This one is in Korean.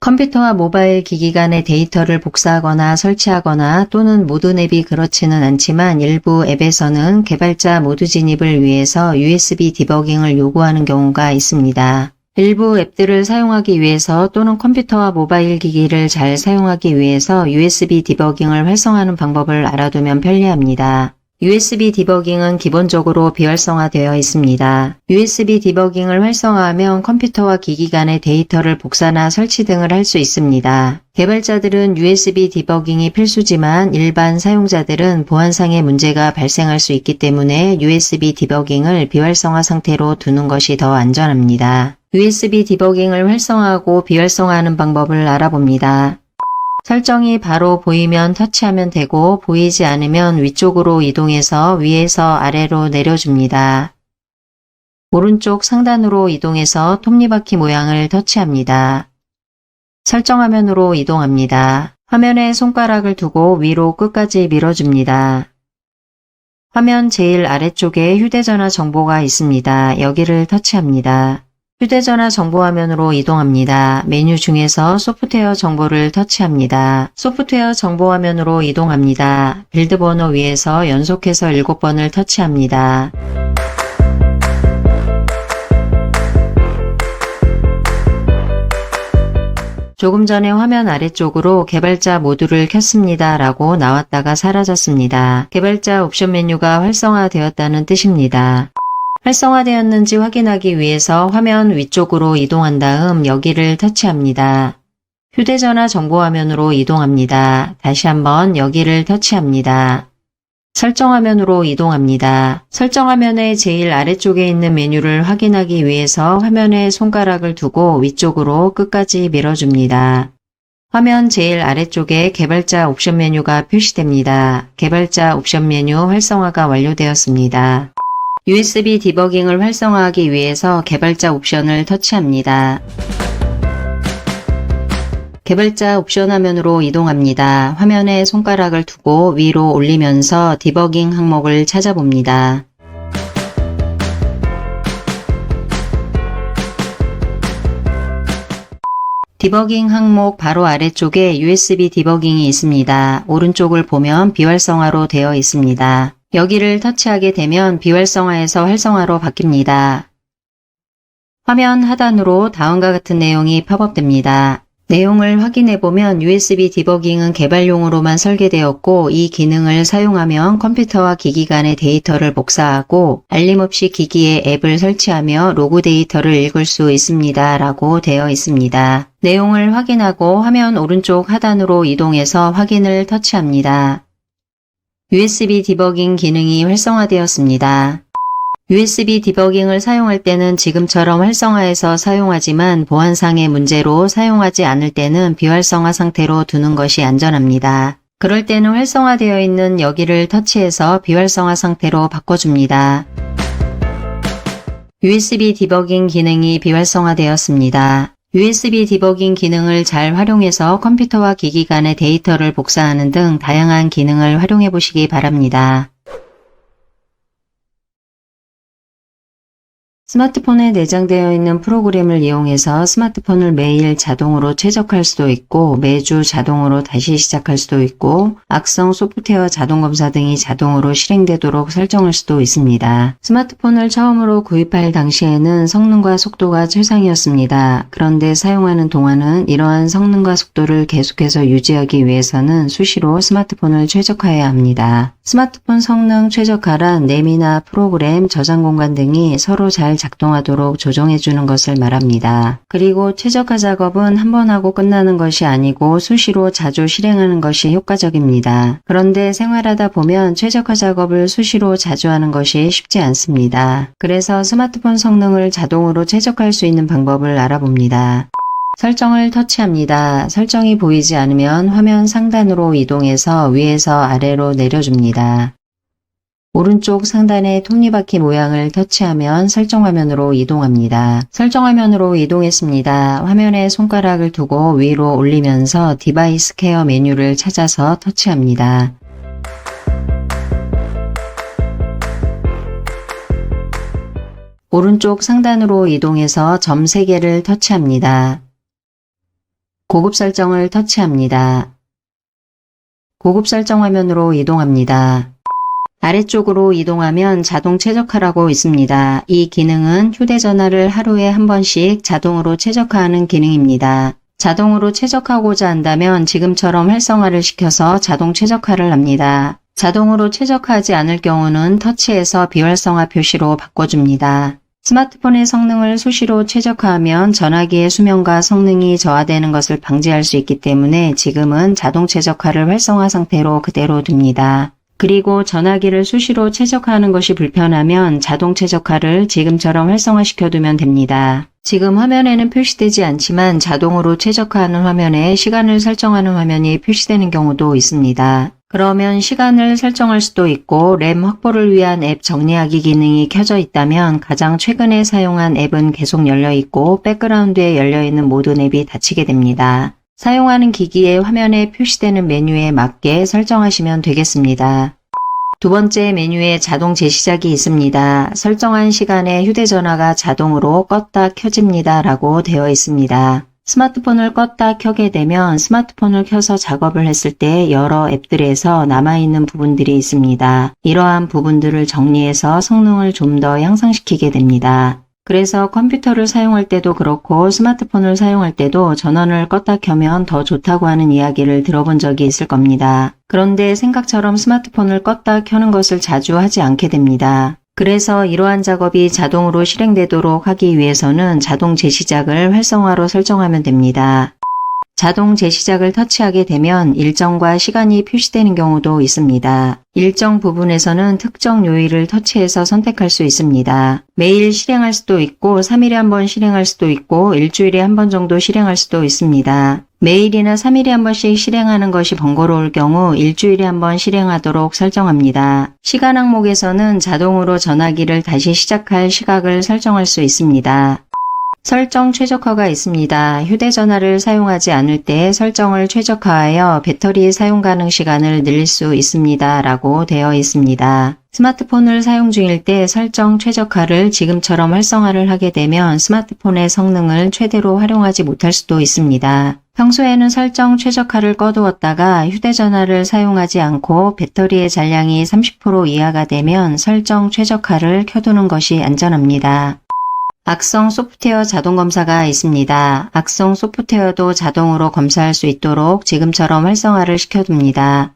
컴퓨터와 모바일 기기 간의 데이터를 복사하거나 설치하거나 또는 모든 앱이 그렇지는 않지만 일부 앱에서는 개발자 모드 진입을 위해서 USB 디버깅을 요구하는 경우가 있습니다. 일부 앱들을 사용하기 위해서 또는 컴퓨터와 모바일 기기를 잘 사용하기 위해서 USB 디버깅을 활성화하는 방법을 알아두면 편리합니다. USB 디버깅은 기본적으로 비활성화되어 있습니다. USB 디버깅을 활성화하면 컴퓨터와 기기 간의 데이터를 복사나 설치 등을 할 수 있습니다. 개발자들은 USB 디버깅이 필수지만 일반 사용자들은 보안상의 문제가 발생할 수 있기 때문에 USB 디버깅을 비활성화 상태로 두는 것이 더 안전합니다. USB 디버깅을 활성화하고 비활성화하는 방법을 알아봅니다. 설정이 바로 보이면 터치하면 되고 보이지 않으면 위쪽으로 이동해서 위에서 아래로 내려줍니다. 오른쪽 상단으로 이동해서 톱니바퀴 모양을 터치합니다. 설정 화면으로 이동합니다. 화면에 손가락을 두고 위로 끝까지 밀어줍니다. 화면 제일 아래쪽에 휴대전화 정보가 있습니다. 여기를 터치합니다. 휴대전화 정보 화면으로 이동합니다. 메뉴 중에서 소프트웨어 정보를 터치합니다. 소프트웨어 정보 화면으로 이동합니다. 빌드 번호 위에서 연속해서 7번을 터치합니다. 조금 전에 화면 아래쪽으로 개발자 모드를 켰습니다 라고 나왔다가 사라졌습니다. 개발자 옵션 메뉴가 활성화되었다는 뜻입니다. 활성화되었는지 확인하기 위해서 화면 위쪽으로 이동한 다음 여기를 터치합니다. 휴대전화 정보 화면으로 이동합니다. 다시 한번 여기를 터치합니다. 설정 화면으로 이동합니다. 설정 화면의 제일 아래쪽에 있는 메뉴를 확인하기 위해서 화면에 손가락을 두고 위쪽으로 끝까지 밀어줍니다. 화면 제일 아래쪽에 개발자 옵션 메뉴가 표시됩니다. 개발자 옵션 메뉴 활성화가 완료되었습니다. USB 디버깅을 활성화하기 위해서 개발자 옵션을 터치합니다. 개발자 옵션 화면으로 이동합니다. 화면에 손가락을 두고 위로 올리면서 디버깅 항목을 찾아봅니다. 디버깅 항목 바로 아래쪽에 USB 디버깅이 있습니다. 오른쪽을 보면 비활성화로 되어 있습니다. 여기를 터치하게 되면 비활성화에서 활성화로 바뀝니다. 화면 하단으로 다음과 같은 내용이 팝업됩니다. 내용을 확인해보면 USB 디버깅은 개발용으로만 설계되었고 이 기능을 사용하면 컴퓨터와 기기 간의 데이터를 복사하고 알림없이 기기에 앱을 설치하며 로그 데이터를 읽을 수 있습니다 라고 되어 있습니다. 내용을 확인하고 화면 오른쪽 하단으로 이동해서 확인을 터치합니다. USB 디버깅 기능이 활성화되었습니다. USB 디버깅을 사용할 때는 지금처럼 활성화해서 사용하지만 보안상의 문제로 사용하지 않을 때는 비활성화 상태로 두는 것이 안전합니다. 그럴 때는 활성화되어 있는 여기를 터치해서 비활성화 상태로 바꿔줍니다. USB 디버깅 기능이 비활성화되었습니다. USB 디버깅 기능을 잘 활용해서 컴퓨터와 기기 간의 데이터를 복사하는 등 다양한 기능을 활용해 보시기 바랍니다. 스마트폰에 내장되어 있는 프로그램을 이용해서 스마트폰을 매일 자동으로 최적화할 수도 있고 매주 자동으로 다시 시작할 수도 있고 악성 소프트웨어 자동검사 등이 자동으로 실행되도록 설정할 수도 있습니다. 스마트폰을 처음으로 구입할 당시에는 성능과 속도가 최상이었습니다. 그런데 사용하는 동안은 이러한 성능과 속도를 계속해서 유지하기 위해서는 수시로 스마트폰을 최적화해야 합니다. 스마트폰 성능 최적화란 램이나 프로그램, 저장 공간 등이 서로 잘 작동하도록 조정해주는 것을 말합니다. 그리고 최적화 작업은 한 번 하고 끝나는 것이 아니고 수시로 자주 실행하는 것이 효과적입니다. 그런데 생활하다 보면 최적화 작업을 수시로 자주 하는 것이 쉽지 않습니다. 그래서 스마트폰 성능을 자동으로 최적화할 수 있는 방법을 알아봅니다. 설정을 터치합니다. 설정이 보이지 않으면 화면 상단으로 이동해서 위에서 아래로 내려줍니다. 오른쪽 상단의 톱니바퀴 모양을 터치하면 설정 화면으로 이동합니다. 설정 화면으로 이동했습니다. 화면에 손가락을 두고 위로 올리면서 디바이스 케어 메뉴를 찾아서 터치합니다. 오른쪽 상단으로 이동해서 점 3개를 터치합니다. 고급 설정을 터치합니다. 고급 설정 화면으로 이동합니다. 아래쪽으로 이동하면 자동 최적화라고 있습니다. 이 기능은 휴대전화를 하루에 한 번씩 자동으로 최적화하는 기능입니다. 자동으로 최적화하고자 한다면 지금처럼 활성화를 시켜서 자동 최적화를 합니다. 자동으로 최적화하지 않을 경우는 터치해서 비활성화 표시로 바꿔줍니다. 스마트폰의 성능을 수시로 최적화하면 전화기의 수명과 성능이 저하되는 것을 방지할 수 있기 때문에 지금은 자동 최적화를 활성화 상태로 그대로 둡니다. 그리고 전화기를 수시로 최적화하는 것이 불편하면 자동 최적화를 지금처럼 활성화시켜두면 됩니다. 지금 화면에는 표시되지 않지만 자동으로 최적화하는 화면에 시간을 설정하는 화면이 표시되는 경우도 있습니다. 그러면 시간을 설정할 수도 있고 램 확보를 위한 앱 정리하기 기능이 켜져 있다면 가장 최근에 사용한 앱은 계속 열려 있고 백그라운드에 열려 있는 모든 앱이 닫히게 됩니다. 사용하는 기기의 화면에 표시되는 메뉴에 맞게 설정하시면 되겠습니다. 두 번째 메뉴에 자동 재시작이 있습니다. 설정한 시간에 휴대전화가 자동으로 껐다 켜집니다 라고 되어 있습니다. 스마트폰을 껐다 켜게 되면 스마트폰을 켜서 작업을 했을 때 여러 앱들에서 남아있는 부분들이 있습니다. 이러한 부분들을 정리해서 성능을 좀 더 향상시키게 됩니다. 그래서 컴퓨터를 사용할 때도 그렇고 스마트폰을 사용할 때도 전원을 껐다 켜면 더 좋다고 하는 이야기를 들어본 적이 있을 겁니다. 그런데 생각처럼 스마트폰을 껐다 켜는 것을 자주 하지 않게 됩니다. 그래서 이러한 작업이 자동으로 실행되도록 하기 위해서는 자동 재시작을 활성화로 설정하면 됩니다. 자동 재시작을 터치하게 되면 일정과 시간이 표시되는 경우도 있습니다. 일정 부분에서는 특정 요일을 터치해서 선택할 수 있습니다. 매일 실행할 수도 있고 3일에 한 번 실행할 수도 있고 일주일에 한 번 정도 실행할 수도 있습니다. 매일이나 3일에 한 번씩 실행하는 것이 번거로울 경우 일주일에 한 번 실행하도록 설정합니다. 시간 항목에서는 자동으로 전화기를 다시 시작할 시각을 설정할 수 있습니다. 설정 최적화가 있습니다. 휴대전화를 사용하지 않을 때 설정을 최적화하여 배터리 사용 가능 시간을 늘릴 수 있습니다. 라고 되어 있습니다. 스마트폰을 사용 중일 때 설정 최적화를 지금처럼 활성화를 하게 되면 스마트폰의 성능을 최대로 활용하지 못할 수도 있습니다. 평소에는 설정 최적화를 꺼두었다가 휴대전화를 사용하지 않고 배터리의 잔량이 30% 이하가 되면 설정 최적화를 켜두는 것이 안전합니다. 악성 소프트웨어 자동 검사가 있습니다. 악성 소프트웨어도 자동으로 검사할 수 있도록 지금처럼 활성화를 시켜둡니다.